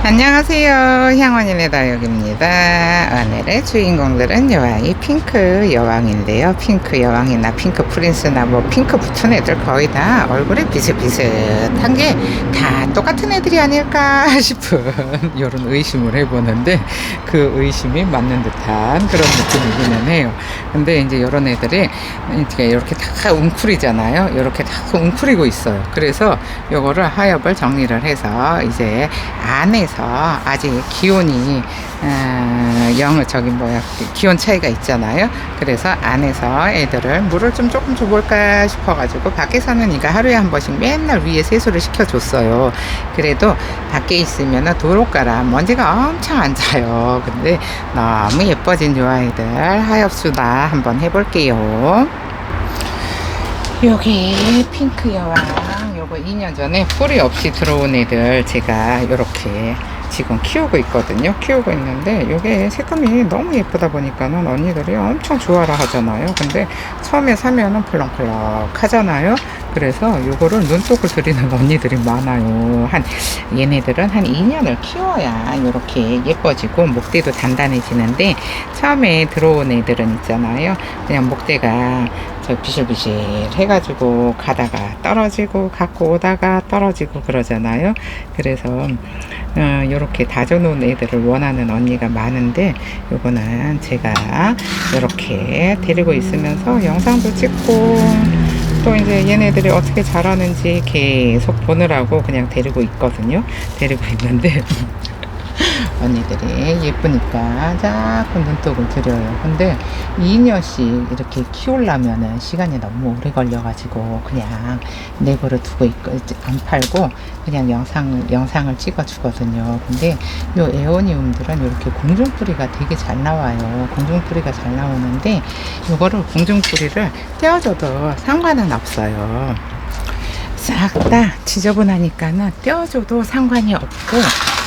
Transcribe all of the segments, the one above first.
안녕하세요. 향원이네 다육입니다. 오늘의 주인공들은 여왕이 핑크 여왕인데요. 핑크 여왕이나 핑크 프린스나 뭐 핑크 붙은 애들 거의 다 얼굴에 비슷비슷한 게 다 똑같은 애들이 아닐까 싶은 이런 의심을 해보는데, 그 의심이 맞는 듯한 그런 느낌이기는 해요. 근데 이제 이런 애들이 이렇게 다 웅크리잖아요. 이렇게 다 웅크리고 있어요. 그래서 요거를 하엽을 정리를 해서 이제 안에서 아직 기온이 기온 차이가 있잖아요. 그래서 안에서 애들을 물을 좀 조금 줘볼까 싶어가지고, 밖에서는 이거 하루에 한 번씩 맨날 위에 세수를 시켜줬어요. 그래도 밖에 있으면 도로가라 먼지가 엄청 앉아요. 근데 너무 예뻐진 요 아이들 하엽수다 한번 해볼게요. 요게 핑크 여왕, 요거 2년 전에 뿌리 없이 들어온 애들 제가 이렇게 지금 키우고 있거든요. 키우고 있는데 요게 색감이 너무 예쁘다 보니까는 언니들이 엄청 좋아라 하잖아요. 근데 처음에 사면은 펄럭펄럭 하잖아요. 그래서 요거를 눈독을 들이는 언니들이 많아요. 얘네들은 한 2년을 키워야 이렇게 예뻐지고 목대도 단단해지는데, 처음에 들어온 애들은 있잖아요. 그냥 목대가 비실비실 해가지고 가다가 떨어지고 갖고 오다가 떨어지고 그러잖아요. 그래서 이렇게 다져놓은 애들을 원하는 언니가 많은데, 요거는 제가 이렇게 데리고 있으면서 영상도 찍고 또 이제 얘네들이 어떻게 자라는지 계속 보느라고 그냥 데리고 있거든요. 데리고 있는데 언니들이 예쁘니까 자꾸 눈독을 들여요. 근데 2년씩 이렇게 키우려면은 시간이 너무 오래 걸려가지고 그냥 내버려 두고 있고 안 팔고 그냥 영상을 찍어 주거든요. 근데 요 에오니움들은 이렇게 공중뿌리가 되게 잘 나와요. 공중뿌리가 잘 나오는데 요거를 공중뿌리를 떼어줘도 상관은 없어요. 싹 다 지저분하니까는 떼어줘도 상관이 없고,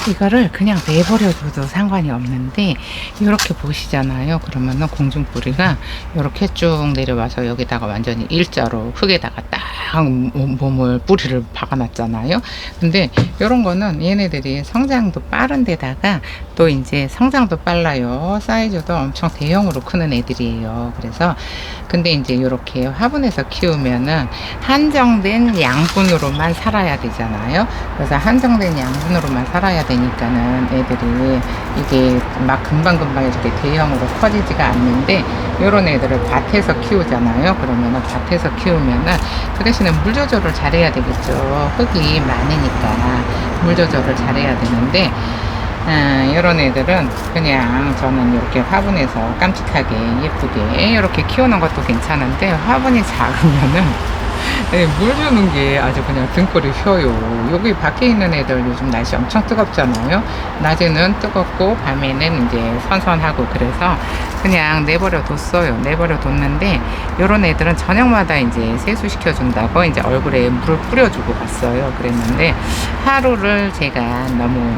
이거를 그냥 내버려둬도 상관이 없는데, 이렇게 보시잖아요. 그러면은 공중뿌리가 이렇게 쭉 내려와서 여기다가 완전히 일자로 흙에다가 딱 몸을 뿌리를 박아놨잖아요. 근데 이런 거는 얘네들이 성장도 빠른 데다가 또 이제 성장도 빨라요. 사이즈도 엄청 대형으로 크는 애들이에요. 그래서 근데 이제 이렇게 화분에서 키우면은 한정된 양분으로만 살아야 되잖아요. 그래서 한정된 양분으로만 살아야 되니까는 애들이 이게 막 금방금방 이렇게 대형으로 커지지가 않는데, 요런 애들을 밭에서 키우잖아요. 그러면은 밭에서 키우면은 그 대신에 물 조절을 잘해야 되겠죠. 흙이 많으니까 물 조절을 잘해야 되는데, 이런 애들은 그냥 저는 이렇게 화분에서 깜찍하게 예쁘게 이렇게 키우는 것도 괜찮은데, 화분이 작으면은 물 주는 게 아주 그냥 등골이 휘어요. 여기 밖에 있는 애들 요즘 날씨 엄청 뜨겁잖아요. 낮에는 뜨겁고 밤에는 이제 선선하고, 그래서 그냥 내버려 뒀어요. 내버려 뒀는데 요런 애들은 저녁마다 이제 세수시켜 준다고 이제 얼굴에 물을 뿌려주고 갔어요. 그랬는데 하루를 제가 너무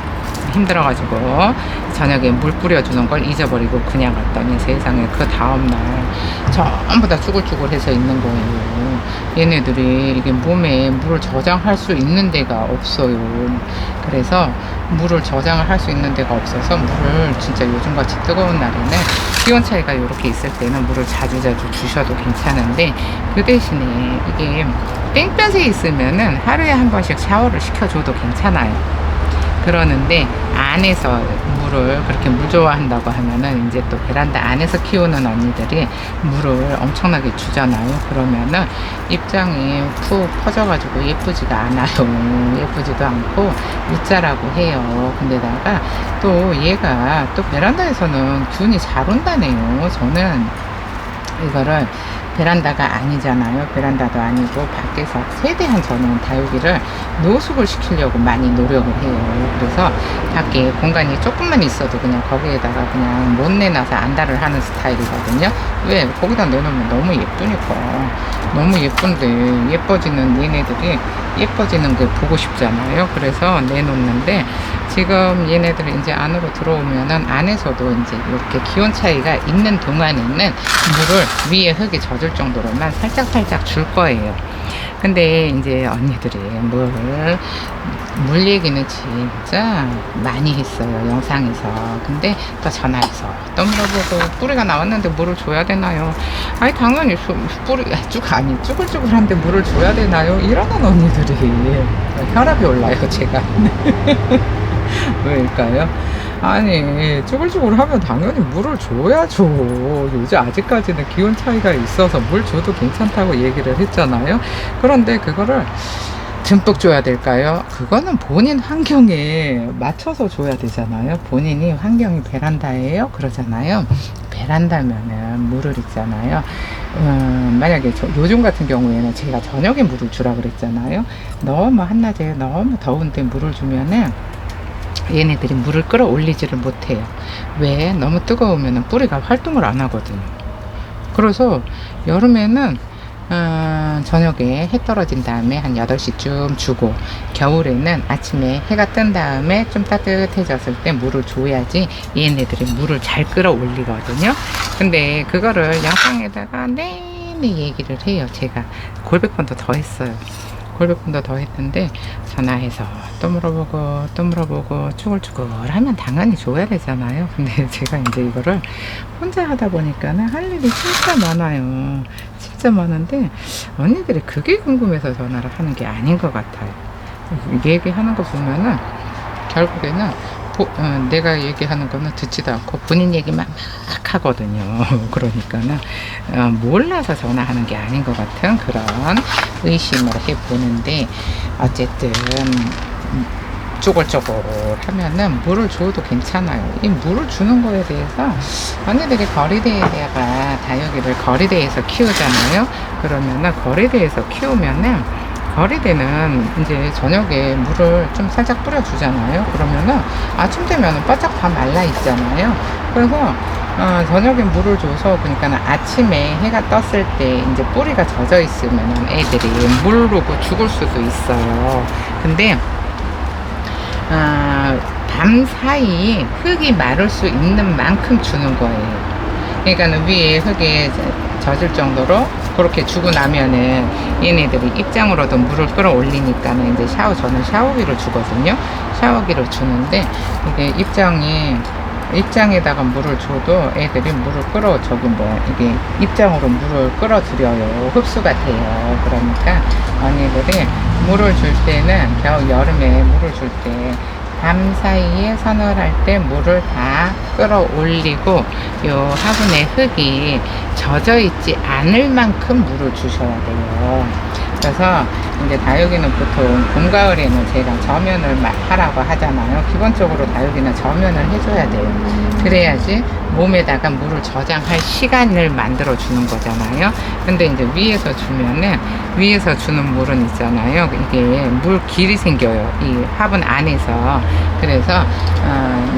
힘들어가지고 저녁에 물 뿌려주는 걸 잊어버리고 그냥 갔더니 세상에 그 다음날 전부 다 쭈글쭈글해서 있는 거예요. 얘네들이 이게 몸에 물을 저장할 수 있는 데가 없어요. 그래서 물을 저장을 할 수 있는 데가 없어서 물을 진짜 요즘같이 뜨거운 날에는 기온 차이가 이렇게 있을 때는 물을 자주자주 주셔도 괜찮은데, 그 대신에 이게 땡볕에 있으면은 하루에 한 번씩 샤워를 시켜줘도 괜찮아요. 그러는데 안에서 물을 그렇게 물 좋아한다고 하면은 이제 또 베란다 안에서 키우는 언니들이 물을 엄청나게 주잖아요. 그러면은 입장이 푹 퍼져가지고 예쁘지가 않아요. 예쁘지도 않고 웃자라고 해요. 근데다가 또 얘가 또 베란다에서는 균이 잘 온다네요. 저는 이거를 베란다가 아니잖아요. 베란다도 아니고 밖에서 최대한 저는 다육이를 노숙을 시키려고 많이 노력을 해요. 그래서 밖에 공간이 조금만 있어도 그냥 거기에다가 그냥 못 내놔서 안달을 하는 스타일이거든요. 왜? 거기다 내놓으면 너무 예쁘니까. 너무 예쁜데 예뻐지는 얘네들이 예뻐지는 게 보고 싶잖아요. 그래서 내놓는데, 지금 얘네들이 이제 안으로 들어오면은 안에서도 이제 이렇게 기온 차이가 있는 동안에는 물을 위에 흙이 젖을 정도로만 살짝살짝 줄 거예요. 근데 이제 언니들이 물 얘기는 진짜 많이 했어요, 영상에서. 근데 또 전화해서 또 물어보고, 뿌리가 나왔는데 물을 줘야 되나요? 아니, 당연히 뿌리, 아니, 쭈글쭈글한데 물을 줘야 되나요? 이러는 언니들이 혈압이 올라요, 제가. 왜일까요? 아니, 쭈글쭈글 하면 당연히 물을 줘야죠. 요즘 아직까지는 기온 차이가 있어서 물 줘도 괜찮다고 얘기를 했잖아요. 그런데 그거를 듬뿍 줘야 될까요? 그거는 본인 환경에 맞춰서 줘야 되잖아요. 본인이 환경이 베란다예요? 그러잖아요. 베란다면은 물을 있잖아요. 만약에 요즘 같은 경우에는 제가 저녁에 물을 주라 그랬잖아요. 너무 한낮에 너무 더운데 물을 주면은 얘네들이 물을 끌어올리지를 못해요. 왜? 너무 뜨거우면 뿌리가 활동을 안 하거든요. 그래서 여름에는 저녁에 해 떨어진 다음에 한 8시쯤 주고, 겨울에는 아침에 해가 뜬 다음에 좀 따뜻해졌을 때 물을 줘야지 얘네들이 물을 잘 끌어올리거든요. 근데 그거를 영상에다가 내내 얘기를 해요. 제가 골백번도 더 했어요. 골백번도 더 했는데 전화해서 또 물어보고 쭈글쭈글 하면 당연히 줘야 되잖아요. 근데 제가 이제 이거를 혼자 하다 보니까는 할 일이 진짜 많아요. 진짜 많은데 언니들이 그게 궁금해서 전화를 하는 게 아닌 것 같아요. 얘기하는 거 보면은 결국에는 내가 얘기하는 거는 듣지도 않고 본인 얘기만 막 하거든요. 그러니까는 몰라서 전화하는 게 아닌 것 같은 그런 의심을 해보는데, 어쨌든 쪼글쪼글 하면은 물을 줘도 괜찮아요. 이 물을 주는 거에 대해서 언니들이 거리대에다가 다육이를 거리대에서 키우잖아요. 그러면은 거리대에서 키우면은 거리대는 이제 저녁에 물을 좀 살짝 뿌려주잖아요. 그러면은 아침 되면은 바짝 다 말라 있잖아요. 그래서 저녁에 물을 줘서, 그러니까 아침에 해가 떴을 때 이제 뿌리가 젖어 있으면은 애들이 물르고 죽을 수도 있어요. 근데 밤 사이 흙이 마를 수 있는 만큼 주는 거예요. 그러니까 위에 흙이 젖을 정도로 그렇게 주고 나면은 얘네들이 입장으로도 물을 끌어올리니까는 이제 저는 샤워기를 주거든요. 샤워기를 주는데 이게 입장에다가 물을 줘도 애들이 물을 이게 입장으로 물을 끌어들여요. 흡수가 돼요. 그러니까 언니들이 물을 줄 때는 여름에 물을 줄 때 밤 사이에 서늘할 때 물을 다 끌어올리고 요 화분의 흙이 젖어 있지 않을 만큼 물을 주셔야 돼요. 그래서 이제 다육이는 보통 봄, 가을에는 제가 저면을 하라고 하잖아요. 기본적으로 다육이는 저면을 해줘야 돼요. 그래야지 몸에다가 물을 저장할 시간을 만들어 주는 거잖아요. 근데 이제 위에서 주는 물은 있잖아요. 이게 물 길이 생겨요. 이 화분 안에서. 그래서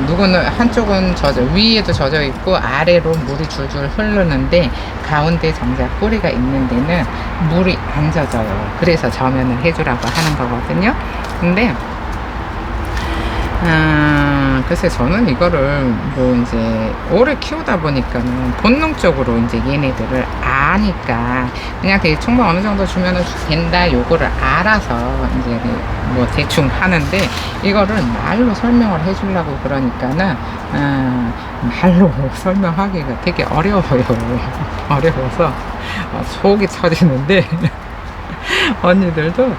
누구는 한쪽은 위에도 젖어 있고 아래로 물이 줄줄 흐르는데 가운데 정작 뿌리가 있는 데는 물이 안 젖어요. 그래서 저면을 해주라고 하는 거거든요. 근데 글쎄 저는 이거를 이제 오래 키우다 보니까는 본능적으로 이제 얘네들을 아니까 그냥 대충 어느 정도 주면은 된다 요거를 알아서 이제 대충 하는데, 이거를 말로 설명을 해주려고 그러니까는 말로 설명하기가 되게 어려워요. 어려워서 속이 터지는데 언니들도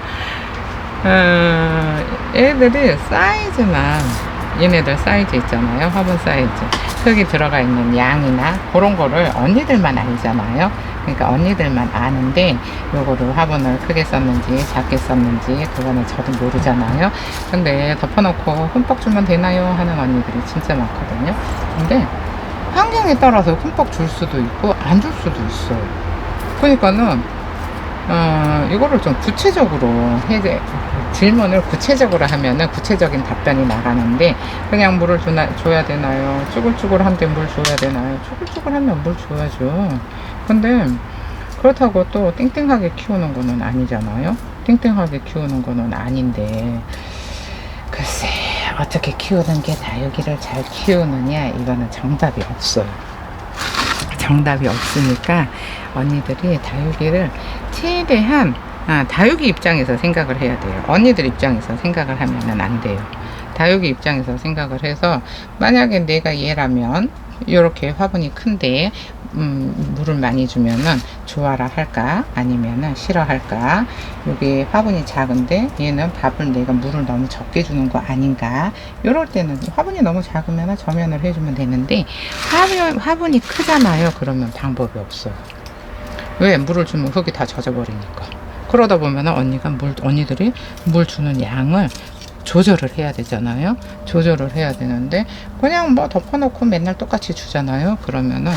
애들이 사이즈만, 얘네들 사이즈 있잖아요. 화분 사이즈, 흙이 들어가 있는 양이나 그런 거를 언니들만 알잖아요. 그러니까 언니들만 아는데 요거를 화분을 크게 썼는지 작게 썼는지 그거는 저도 모르잖아요. 근데 덮어놓고 흠뻑 주면 되나요 하는 언니들이 진짜 많거든요. 근데 환경에 따라서 흠뻑 줄 수도 있고 안 줄 수도 있어요. 그러니까는 이거를 좀 구체적으로 질문을 구체적으로 하면은 구체적인 답변이 나가는데, 그냥 물을 줘야 되나요? 쭈글쭈글한데 물 줘야 되나요? 쭈글쭈글하면 물 줘야죠. 근데 그렇다고 또 땡땡하게 키우는 거는 아니잖아요. 땡땡하게 키우는 거는 아닌데, 글쎄 어떻게 키우는 게 다육이를 잘 키우느냐, 이거는 정답이 없어요. 정답이 없으니까 언니들이 다육이를 최대한 다육이 입장에서 생각을 해야 돼요. 언니들 입장에서 생각을 하면은 안 돼요. 다육이 입장에서 생각을 해서 만약에 내가 얘라면 이렇게 화분이 큰데 물을 많이 주면은 좋아라 할까 아니면은 싫어할까. 여기 화분이 작은데 얘는 밥을 내가 물을 너무 적게 주는 거 아닌가. 요럴 때는 화분이 너무 작으면 저면을 해주면 되는데 화분이 크잖아요. 그러면 방법이 없어요. 왜? 물을 주면 흙이 다 젖어버리니까. 그러다 보면 언니들이 물 주는 양을 조절을 해야 되잖아요. 조절을 해야 되는데 그냥 뭐 덮어놓고 맨날 똑같이 주잖아요. 그러면은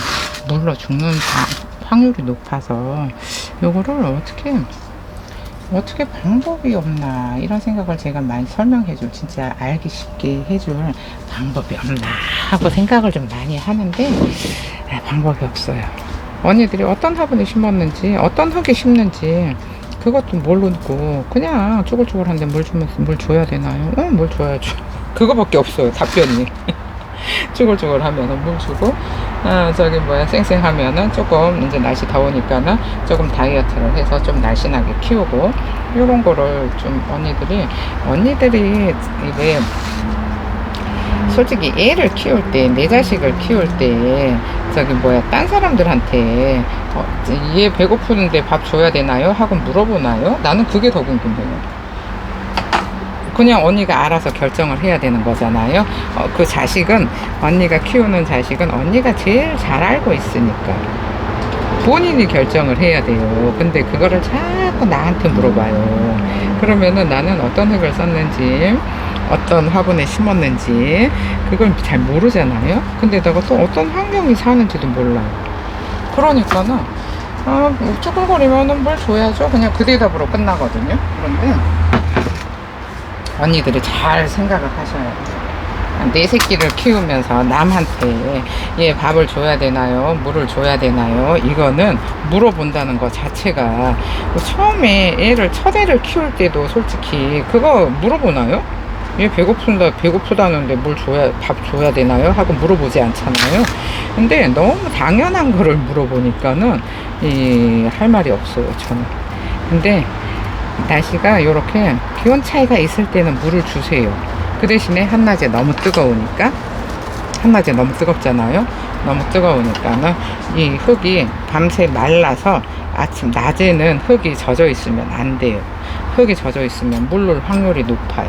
물로 죽는 확률이 높아서 요거를 어떻게 방법이 없나 이런 생각을 제가 많이 설명해줄, 진짜 알기 쉽게 해줄 방법이 없나 하고 생각을 좀 많이 하는데 방법이 없어요. 언니들이 어떤 화분에 심었는지 어떤 흙에 심는지 그것도 모르고 그냥 쭈글쭈글한데 물 줘야 되나요? 물 줘야죠. 그거밖에 없어요, 답변이. 쭈글쭈글 하면은 물 주고, 쌩쌩하면은 조금 이제 날씨 더우니까는 조금 다이어트를 해서 좀 날씬하게 키우고, 요런 거를 좀 언니들이 이게 솔직히 애를 키울 때, 내 자식을 키울 때, 딴 사람들한테, 얘 배고프는데 밥 줘야 되나요? 하고 물어보나요? 나는 그게 더 궁금해요. 그냥 언니가 알아서 결정을 해야 되는 거잖아요. 그 자식은, 언니가 키우는 자식은 언니가 제일 잘 알고 있으니까. 본인이 결정을 해야 돼요. 근데 그거를 자꾸 나한테 물어봐요. 그러면은 나는 어떤 흙을 썼는지, 어떤 화분에 심었는지 그걸 잘 모르잖아요. 근데다가 또 어떤 환경이 사는지도 몰라요. 그러니까는 쭈글거리면은 뭘 줘야죠. 그냥 그 대답으로 끝나거든요. 그런데 언니들이 잘 생각을 하셔야 돼요. 내 새끼를 키우면서 남한테 얘 밥을 줘야 되나요? 물을 줘야 되나요? 이거는 물어본다는 것 자체가, 처음에 첫 애를 키울 때도 솔직히 그거 물어보나요? 얘 배고프다는데 밥 줘야 되나요? 하고 물어보지 않잖아요. 근데 너무 당연한 거를 물어보니까는 할 말이 없어요, 저는. 근데 날씨가 이렇게 기온 차이가 있을 때는 물을 주세요. 그 대신에 한낮에 너무 뜨겁잖아요. 너무 뜨거우니까는 이 흙이 밤새 말라서 낮에는 흙이 젖어 있으면 안 돼요. 흙이 젖어 있으면 물을 확률이 높아요.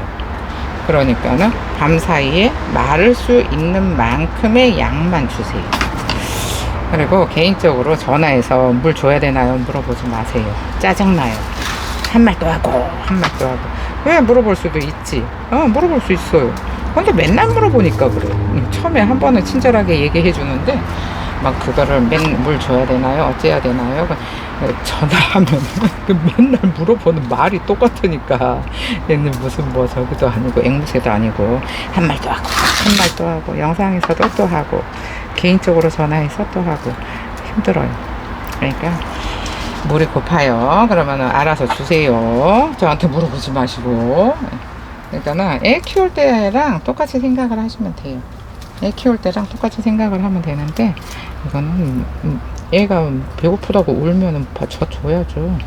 그러니까는 밤 사이에 마를 수 있는 만큼의 양만 주세요. 그리고 개인적으로 전화해서 물 줘야 되나요? 물어보지 마세요. 짜증나요. 한 말 또 하고 왜? 물어볼 수도 있지. 물어볼 수 있어요. 근데 맨날 물어보니까 그래. 처음에 한 번은 친절하게 얘기해 주는데 막 그거를 물 줘야 되나요? 어째야 되나요? 전화하면 맨날 물어보는 말이 똑같으니까 얘는 무슨 저기도 아니고 앵무새도 아니고 한 말 또 하고 영상에서도 또 하고 개인적으로 전화해서 또 하고 힘들어요. 그러니까 물이 고파요. 그러면은 알아서 주세요. 저한테 물어보지 마시고. 그러니까는 애 키울 때랑 똑같이 생각을 하시면 돼요. 애 키울 때랑 똑같이 생각을 하면 되는데, 이거는 애가 배고프다고 울면은 젖 줘야죠.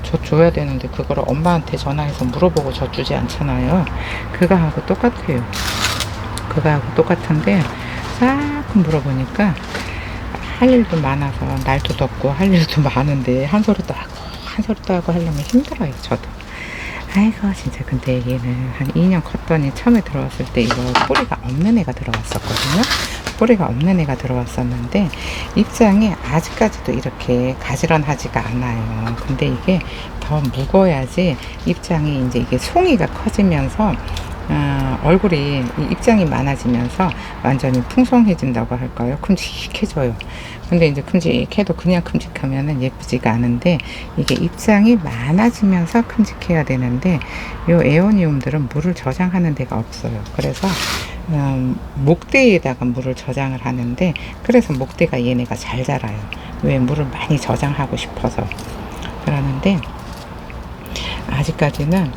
젖 줘야 되는데 그거를 엄마한테 전화해서 물어보고 젖 주지 않잖아요. 그거하고 똑같아요. 그거하고 똑같은데 자꾸 물어보니까 할 일도 많아서, 날도 덥고 할 일도 많은데 한 소리도 하고 하려면 힘들어요, 저도. 아이고 진짜. 근데 얘는 한 2년 컸더니 처음에 들어왔을 때 이거 뿌리가 없는 애가 들어왔었거든요. 뿌리가 없는 애가 들어왔었는데 입장이 아직까지도 이렇게 가지런하지가 않아요. 근데 이게 더 묵어야지 입장이, 이제 이게 송이가 커지면서 얼굴이, 입장이 많아지면서 완전히 풍성해진다고 할까요? 큼직해져요. 근데 이제 큼직해도 그냥 큼직하면은 예쁘지가 않은데, 이게 입장이 많아지면서 큼직해야 되는데, 요 에오니움들은 물을 저장하는 데가 없어요. 그래서 목대에다가 물을 저장을 하는데, 그래서 목대가 얘네가 잘 자라요. 왜? 물을 많이 저장하고 싶어서. 그러는데 아직까지는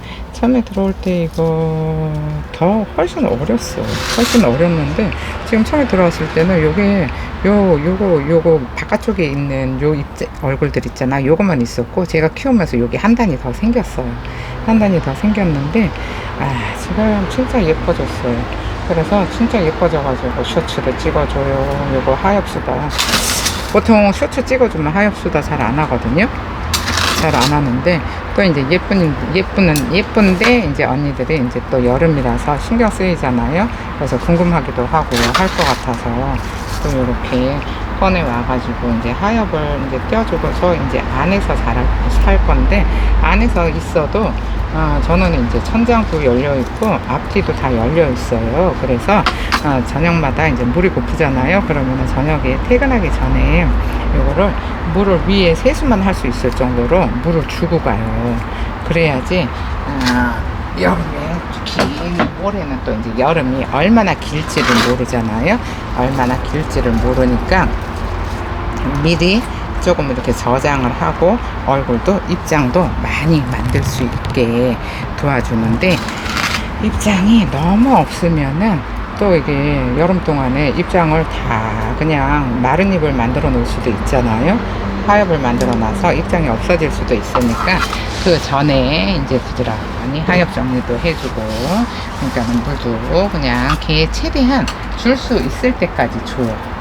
처음에 들어올 때 이거 더 훨씬 어렸어. 훨씬 어렸는데 지금 처음에 들어왔을 때는 요게 요거 바깥쪽에 있는 요 얼굴들 있잖아. 요것만 있었고 제가 키우면서 요게 한 단이 더 생겼어요. 한 단이 더 생겼는데 지금 진짜 예뻐졌어요. 그래서 진짜 예뻐져가지고 셔츠를 찍어줘요. 요거 하엽수다. 보통 셔츠 찍어주면 하엽수다 잘 안 하거든요. 잘 안 하는데 또 이제 예쁜데 이제 언니들이 이제 또 여름이라서 신경 쓰이잖아요. 그래서 궁금하기도 하고 할 것 같아서 또 이렇게 꺼내 와가지고 이제 하엽을 이제 껴주고서 이제 안에서 살 건데 안에서 있어도 저는 이제 천장도 열려 있고 앞뒤도 다 열려 있어요. 그래서 저녁마다 이제 물이 고프잖아요. 그러면 저녁에 퇴근하기 전에 요거를 물을 위에 세수만 할 수 있을 정도로 물을 주고 가요. 그래야지 여름에 특히 올해는 또 이제 여름이 얼마나 길지를 모르잖아요. 얼마나 길지를 모르니까 미리 조금 이렇게 저장을 하고 얼굴도 입장도 많이 만들 수 있게 도와주는데 입장이 너무 없으면은 또 이게 여름 동안에 입장을 다 그냥 마른 잎을 만들어 놓을 수도 있잖아요. 하엽을 만들어 놔서 입장이 없어질 수도 있으니까 그 전에 이제 부드럽게 하엽 정리도 해주고 그러니까 물도 그냥 걔 최대한 줄 수 있을 때까지 줘요.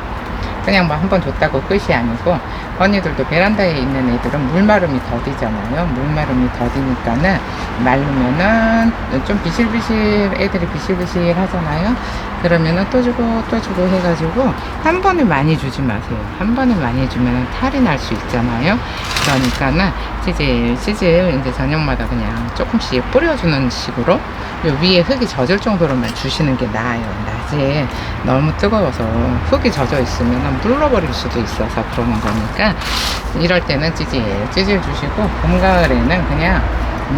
그냥 뭐 한 번 줬다고 끝이 아니고 언니들도 베란다에 있는 애들은 물마름이 더디잖아요. 물마름이 더디니까는 마르면은 좀 비실비실 애들이 비실비실 하잖아요. 그러면은 또 주고 해가지고 한 번에 많이 주지 마세요. 한 번에 많이 주면은 탈이 날 수 있잖아요. 그러니까는 찌질 이제 저녁마다 그냥 조금씩 뿌려주는 식으로 요 위에 흙이 젖을 정도로만 주시는 게 나아요. 낮에 너무 뜨거워서 흙이 젖어 있으면 물러버릴 수도 있어서 그러는 거니까 이럴 때는 찌질 주시고 봄 가을에는 그냥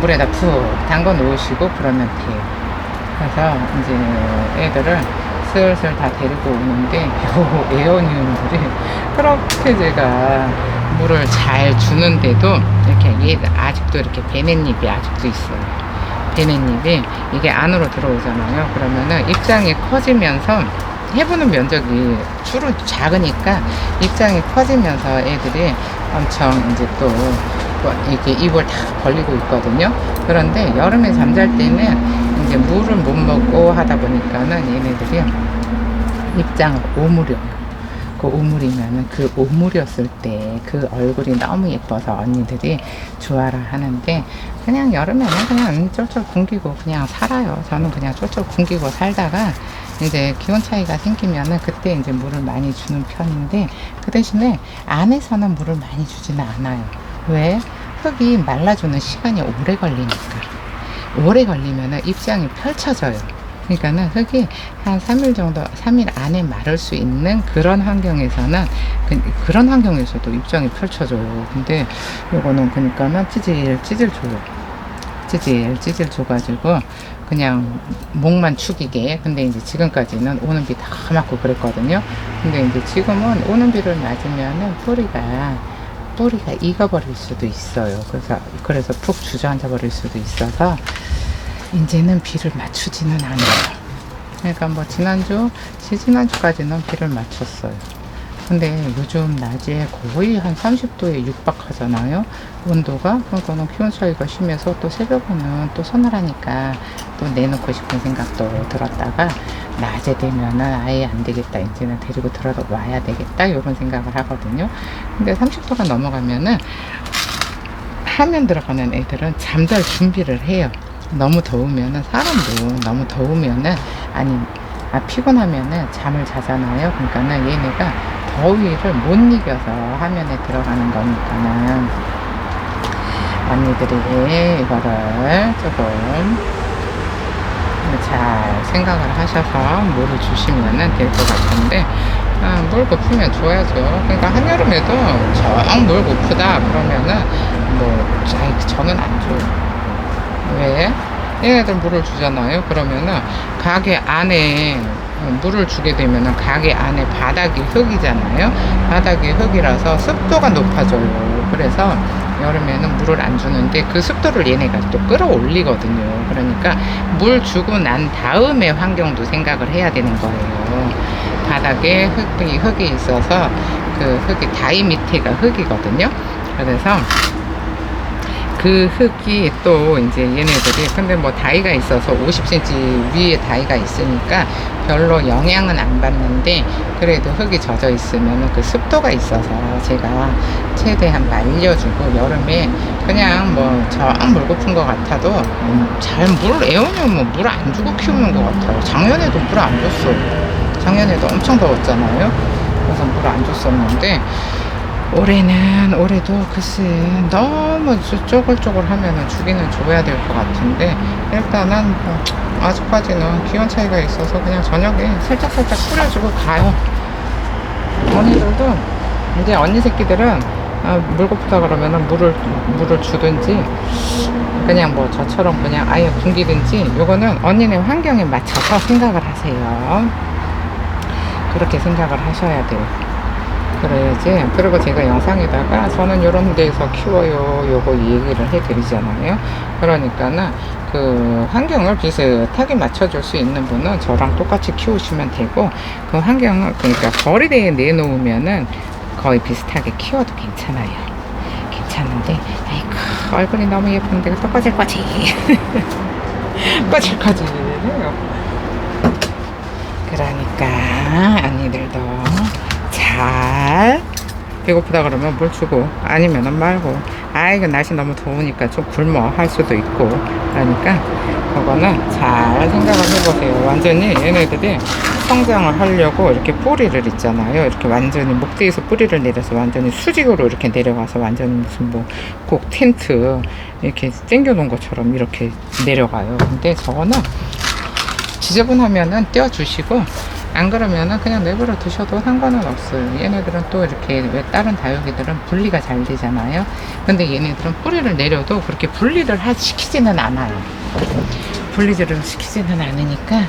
물에다 푹 담궈 놓으시고 그러면 돼요. 그래서 이제 애들을 슬슬 다 데리고 오는데 요 애완이들이 그렇게 제가 물을 잘 주는데도 이렇게 아직도 이렇게 베냇잎이 아직도 있어요. 베냇잎이 이게 안으로 들어오잖아요. 그러면은 입장이 커지면서 해보는 면적이 주로 작으니까 입장이 커지면서 애들이 엄청 이제 또 이렇게 입을 다 벌리고 있거든요. 그런데 여름에 잠잘 때는 이제 물을 못 먹고 하다 보니까는 얘네들이 입장을 오므려요. 그 오물이면은 그 오물이었을 때 그 얼굴이 너무 예뻐서 언니들이 좋아라 하는데 그냥 여름에는 그냥 쫄쫄 굶기고 그냥 살아요. 저는 그냥 쫄쫄 굶기고 살다가 이제 기온 차이가 생기면은 그때 이제 물을 많이 주는 편인데 그 대신에 안에서는 물을 많이 주지는 않아요. 왜? 흙이 말라주는 시간이 오래 걸리니까. 오래 걸리면은 입장이 펼쳐져요. 그러니까는 흙이 한 3일 정도, 3일 안에 마를 수 있는 그런 환경에서는, 그런 환경에서도 입장이 펼쳐져요. 근데 요거는 그러니까는 찌질 줘요. 찌질 줘가지고 그냥 목만 축이게. 근데 이제 지금까지는 오는 비 다 맞고 그랬거든요. 근데 이제 지금은 오는 비를 맞으면은 뿌리가 익어버릴 수도 있어요. 그래서 푹 주저앉아 버릴 수도 있어서 이제는 비를 맞추지는 않아요. 그러니까 뭐 지난주까지는 비를 맞췄어요. 근데 요즘 낮에 거의 한 30도에 육박하잖아요. 온도가. 그거는 기온 차이가 심해서 또 새벽에는 또 서늘하니까 또 내놓고 싶은 생각도 들었다가 낮에 되면은 아예 안 되겠다. 이제는 데리고 들어와야 되겠다. 이런 생각을 하거든요. 근데 30도가 넘어가면은 하면 들어가는 애들은 잠잘 준비를 해요. 너무 더우면은 사람도 너무 더우면은 피곤하면은 잠을 자잖아요. 그러니까는 얘네가 더위를 못 이겨서 화면에 들어가는 거니까는 언니들이 이거를 조금 잘 생각을 하셔서 물을 주시면은 될 것 같은데 물 고프면 줘야죠. 그러니까 한여름에도 정 물 고프다 그러면은 저는 안 줘요. 왜? 얘네들 물을 주잖아요. 그러면은 가게 안에 물을 주게 되면은 가게 안에 바닥이 흙이잖아요. 바닥이 흙이라서 습도가 높아져요. 그래서 여름에는 물을 안 주는데 그 습도를 얘네가 또 끌어올리거든요. 그러니까 물 주고 난 다음에 환경도 생각을 해야 되는 거예요. 바닥에 흙이 있어서 그 흙이 다이 밑에가 흙이거든요. 그래서 그 흙이 또 이제 얘네들이 근데 뭐 다이가 있어서 50cm 위에 다이가 있으니까 별로 영향은 안 받는데 그래도 흙이 젖어 있으면 그 습도가 있어서 제가 최대한 말려주고 여름에 그냥 뭐 정 물 고픈 것 같아도 잘 물 애우면 물 안 주고 키우는 것 같아요. 작년에도 물 안 줬어요. 작년에도 엄청 더웠잖아요. 그래서 물 안 줬었는데 올해도 글쎄 너무 쪼글쪼글 하면은 주기는 줘야 될 것 같은데 일단은 뭐 아직까지는 기온 차이가 있어서 그냥 저녁에 살짝살짝 뿌려주고 가요. 언니들도 이제 언니 새끼들은 물 고프다 그러면은 물을 주든지 그냥 뭐 저처럼 그냥 아예 굶기든지 요거는 언니네 환경에 맞춰서 생각을 하세요. 그렇게 생각을 하셔야 돼요. 그래야지. 그리고 제가 영상에다가 저는 요런 데서 키워요 요거 얘기를 해드리잖아요. 그러니까는 그 환경을 비슷하게 맞춰줄 수 있는 분은 저랑 똑같이 키우시면 되고 그 환경을 그러니까 거리대에 내놓으면은 거의 비슷하게 키워도 괜찮아요. 괜찮은데 아이고 얼굴이 너무 예쁜데 또 꺼질꺼질 꺼질꺼질해요. 그러니까 언니들도 잘 배고프다 그러면 물 주고 아니면은 말고 이거 날씨 너무 더우니까 좀 굶어 할 수도 있고 그러니까 그거는 잘 생각을 해보세요. 완전히 얘네들이 성장을 하려고 이렇게 뿌리를 있잖아요. 이렇게 완전히 목대에서 뿌리를 내려서 완전히 수직으로 이렇게 내려가서 완전히 무슨 뭐 꼭 텐트 이렇게 땡겨 놓은 것처럼 이렇게 내려가요. 근데 저거는 지저분하면은 떼어주시고 안 그러면은 그냥 내버려 두셔도 상관은 없어요. 얘네들은 또 이렇게 왜 다른 다육이들은 분리가 잘 되잖아요. 근데 얘네들은 뿌리를 내려도 그렇게 분리를 시키지는 않아요. 분리를 시키지는 않으니까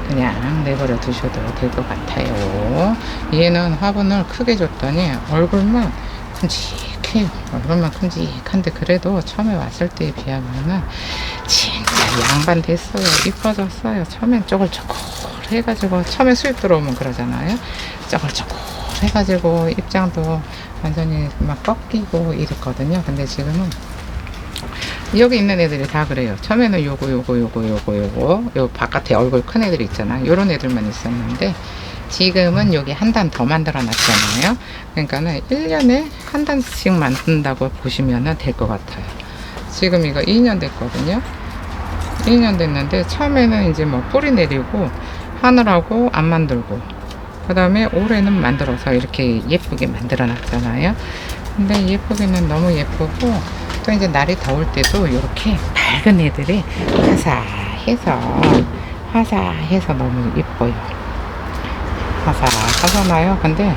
그냥 내버려 두셔도 될 것 같아요. 얘는 화분을 크게 줬더니 얼굴만 큼직해요. 얼굴만 큼직한데 그래도 처음에 왔을 때에 비하면은 진짜 양반 됐어요. 이뻐졌어요. 처음엔 쪼글쪼글 해가지고 처음에 수입 들어오면 그러잖아요. 쪼글쪼글 해가지고 입장도 완전히 막 꺾이고 이랬거든요. 근데 지금은 여기 있는 애들이 다 그래요. 처음에는 요거 요 바깥에 얼굴 큰 애들 있잖아. 요런 애들만 있었는데 지금은 여기 한 단 더 만들어 놨잖아요. 그러니까는 1년에 한 단씩 만든다고 보시면 될 것 같아요. 지금 이거 2년 됐거든요. 2년 됐는데 처음에는 이제 뭐 뿌리 내리고 하느라고 안 만들고 그 다음에 올해는 만들어서 이렇게 예쁘게 만들어 놨잖아요. 근데 예쁘기는 너무 예쁘고 또 이제 날이 더울 때도 이렇게 밝은 애들이 화사해서 너무 예뻐요. 화사하잖아요. 근데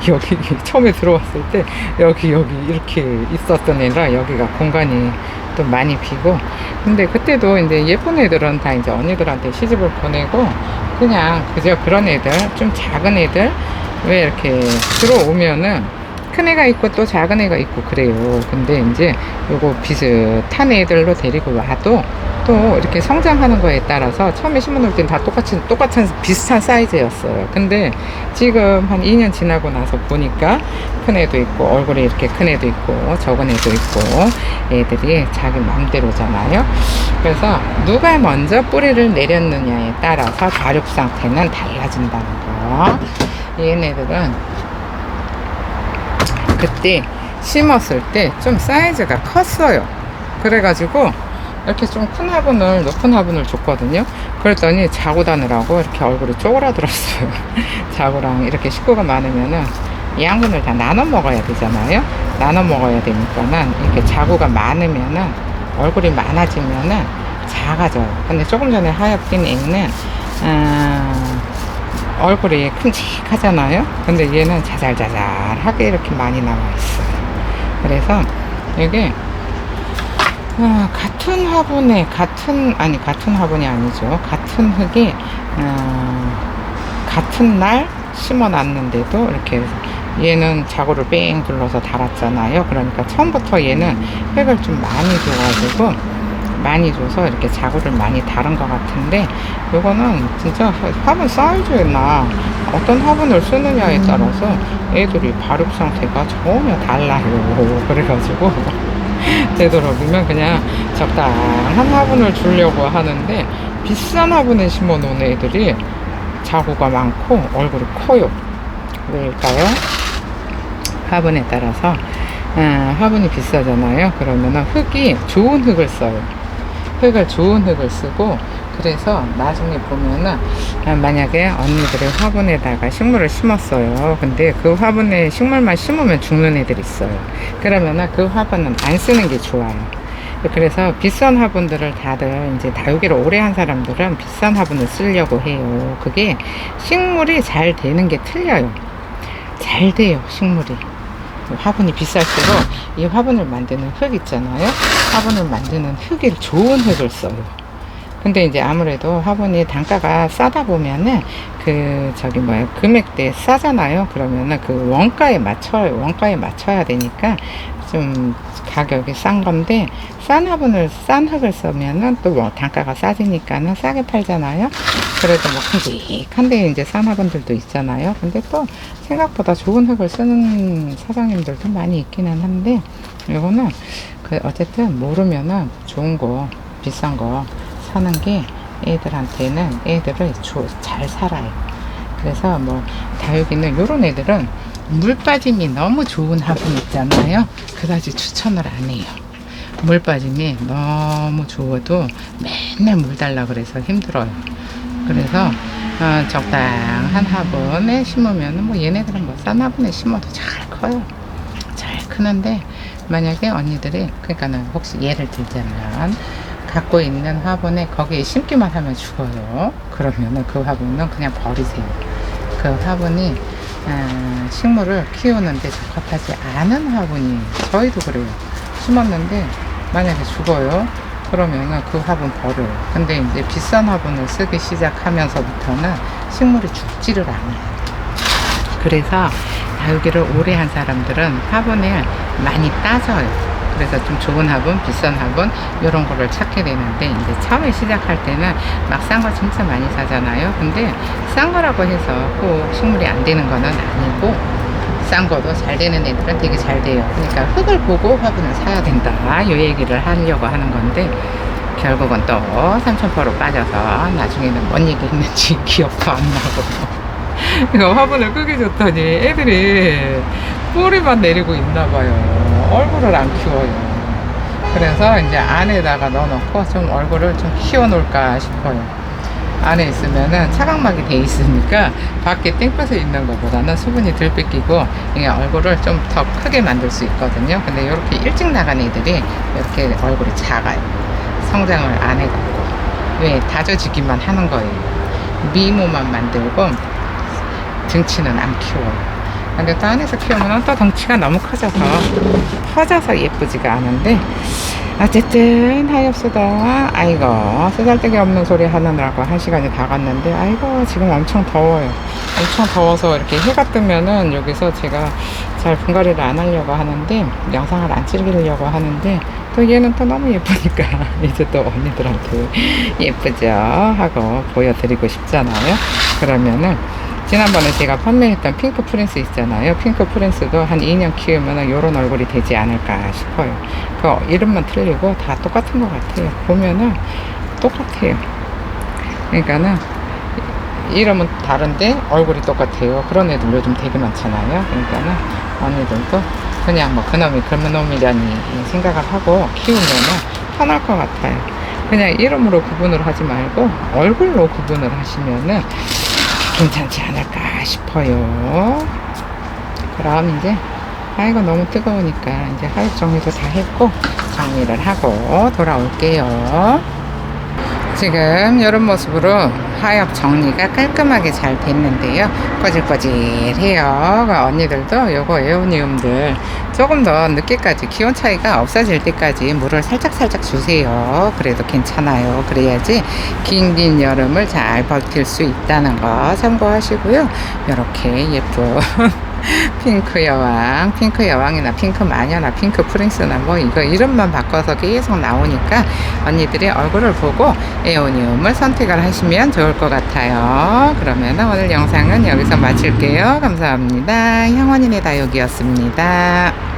여기 처음에 들어왔을 때 여기 이렇게 있었던 애라 여기가 공간이 또 많이 비고 근데 그때도 이제 예쁜 애들은 다 이제 언니들한테 시집을 보내고 그냥 그저 그런 애들 좀 작은 애들 왜 이렇게 들어오면은 큰 애가 있고 또 작은 애가 있고 그래요. 근데 이제 요거 비슷한 애들로 데리고 와도 또 이렇게 성장하는 거에 따라서 처음에 심어놓을 땐 다 똑같은 비슷한 사이즈였어요. 근데 지금 한 2년 지나고 나서 보니까 큰 애도 있고 얼굴이 이렇게 큰 애도 있고 적은 애도 있고 애들이 자기 마음대로잖아요. 그래서 누가 먼저 뿌리를 내렸느냐에 따라서 발육 상태는 달라진다는 거. 얘네들은 그때 심었을 때 좀 사이즈가 컸어요. 그래가지고 이렇게 좀 큰 화분을 높은 화분을 줬거든요. 그랬더니 자고 다느라고 이렇게 얼굴이 쪼그라들었어요. 자고랑 이렇게 식구가 많으면은 양분을 다 나눠 먹어야 되잖아요. 나눠 먹어야 되니까는 이렇게 자구가 많으면은 얼굴이 많아지면은 작아져요. 근데 조금 전에 하얗긴 애는 얼굴이 큼직하잖아요. 근데 얘는 자잘자잘하게 이렇게 많이 나와 있어요. 그래서 이게 같은 화분에 같은 화분이 아니죠. 같은 흙이 같은 날 심어 놨는데도 이렇게 얘는 자구를 뺑 둘러서 달았잖아요. 그러니까 처음부터 얘는 흙을 좀 많이 줘가지고 많이 줘서 이렇게 자구를 많이 다른 것 같은데, 요거는 진짜 화분 사이즈나 어떤 화분을 쓰느냐에 따라서 애들이 발육 상태가 전혀 달라요. 그래가지고 되도록이면 그냥 적당한 화분을 주려고 하는데, 비싼 화분에 심어 놓은 애들이 자구가 많고 얼굴이 커요. 왜일까요? 화분에 따라서 화분이 비싸잖아요. 그러면은 흙이 좋은 흙을 써요. 좋은 흙을 쓰고, 그래서 나중에 보면은 만약에 언니들이 화분에다가 식물을 심었어요. 근데 그 화분에 식물만 심으면 죽는 애들이 있어요. 그러면은 그 화분은 안 쓰는 게 좋아요. 그래서 비싼 화분들을 다들 이제 다육이를 오래 한 사람들은 비싼 화분을 쓰려고 해요. 그게 식물이 잘 되는 게 틀려요. 잘 돼요, 식물이. 화분이 비쌀수록 이 화분을 만드는 흙 있잖아요. 화분을 만드는 흙이 좋은 흙을 써요. 근데 이제 아무래도 화분이 단가가 싸다 보면은 금액대 싸잖아요. 그러면은 그 원가에 맞춰야 되니까 좀 가격이 싼 건데, 싼 흙을 쓰면은 또 단가가 싸지니까는 싸게 팔잖아요. 그래도 뭐 큼직한데 이제 싼 화분들도 있잖아요. 근데 또 생각보다 좋은 흙을 쓰는 사장님들도 많이 있기는 한데, 이거는 어쨌든 모르면은 좋은 거, 비싼 거 사는 게 애들한테는 애들을 잘 살아요. 그래서 뭐 다육이는 요런 애들은 물 빠짐이 너무 좋은 화분 있잖아요. 그다지 추천을 안 해요. 물 빠짐이 너무 좋아도 맨날 물 달라 그래서 힘들어요. 그래서 적당한 화분에 심으면 뭐 얘네들은 뭐 싼 화분에 심어도 잘 커요. 잘 크는데, 만약에 언니들이, 그러니까는 혹시 예를 들자면 갖고 있는 화분에 거기에 심기만 하면 죽어요. 그러면은 그 화분은 그냥 버리세요. 그 화분이 식물을 키우는데 적합하지 않은 화분이, 저희도 그래요. 심었는데 만약에 죽어요. 그러면은 그 화분 버려요. 근데 이제 비싼 화분을 쓰기 시작하면서부터는 식물이 죽지를 않아요. 그래서 다육이를 오래 한 사람들은 화분을 많이 따져요. 그래서 좀 좋은 화분, 비싼 화분 이런 거를 찾게 되는데, 이제 처음에 시작할 때는 막 싼 거 진짜 많이 사잖아요. 근데 싼 거라고 해서 꼭 식물이 안 되는 거는 아니고, 싼 거도 잘 되는 애들은 되게 잘 돼요. 그러니까 흙을 보고 화분을 사야 된다, 이 얘기를 하려고 하는 건데, 결국은 또 삼천포로 빠져서 나중에는 뭔 얘기 했는지 기억도 안 나고 이거 화분을 끄기 줬더니 애들이 뿌리만 내리고 있나 봐요. 얼굴을 안 키워요. 그래서 이제 안에다가 넣어놓고 좀 얼굴을 좀 키워놓을까 싶어요. 안에 있으면은 차각막이 돼 있으니까 밖에 땡볕에 있는 것보다는 수분이 덜 뺏기고 이게 얼굴을 좀 더 크게 만들 수 있거든요. 근데 이렇게 일찍 나간 애들이 이렇게 얼굴이 작아요. 성장을 안 해갖고. 왜? 다져지기만 하는 거예요. 미모만 만들고 등치는 안 키워요. 근데 또 안에서 키우면 또 덩치가 너무 커져서 예쁘지가 않은데, 어쨌든 하엽수다. 아이고, 쓰잘데기 없는 소리 하느라고 1시간이 다 갔는데, 아이고 지금 엄청 더워요. 엄청 더워서 이렇게 해가 뜨면은 여기서 제가 잘 분갈이를 안 하려고 하는데, 영상을 안 찍으려고 하는데, 또 얘는 또 너무 예쁘니까 이제 또 언니들한테 예쁘죠 하고 보여드리고 싶잖아요. 그러면은 지난번에 제가 판매했던 핑크 프린스 있잖아요. 핑크 프린스도 한 2년 키우면 요런 얼굴이 되지 않을까 싶어요. 그 이름만 틀리고 다 똑같은 것 같아요. 보면은 똑같아요. 그러니까는 이름은 다른데 얼굴이 똑같아요. 그런 애들 요즘 되게 많잖아요. 그러니까는 언니들도 그냥 뭐 그놈이 그놈이라니 생각을 하고 키우면은 편할 것 같아요. 그냥 이름으로 구분을 하지 말고 얼굴로 구분을 하시면은 괜찮지 않을까 싶어요. 그럼 이제 아이고 너무 뜨거우니까 이제 하엽 정리도 다 했고 정리를 하고 돌아올게요. 지금 이런 모습으로 하엽 정리가 깔끔하게 잘 됐는데요. 꺼질꺼질해요. 언니들도 요거 에오니움들 조금 더 늦게까지 기온 차이가 없어질 때까지 물을 살짝 주세요. 그래도 괜찮아요. 그래야지 긴 여름을 잘 버틸 수 있다는 거 참고하시고요. 이렇게 예쁜 핑크 여왕, 핑크 여왕이나 핑크 마녀나 핑크 프린스나 뭐 이거 이름만 바꿔서 계속 나오니까 언니들이 얼굴을 보고 에오니움을 선택을 하시면 좋을 것 같아요. 그러면 오늘 영상은 여기서 마칠게요. 감사합니다. 향원인의 다육이었습니다.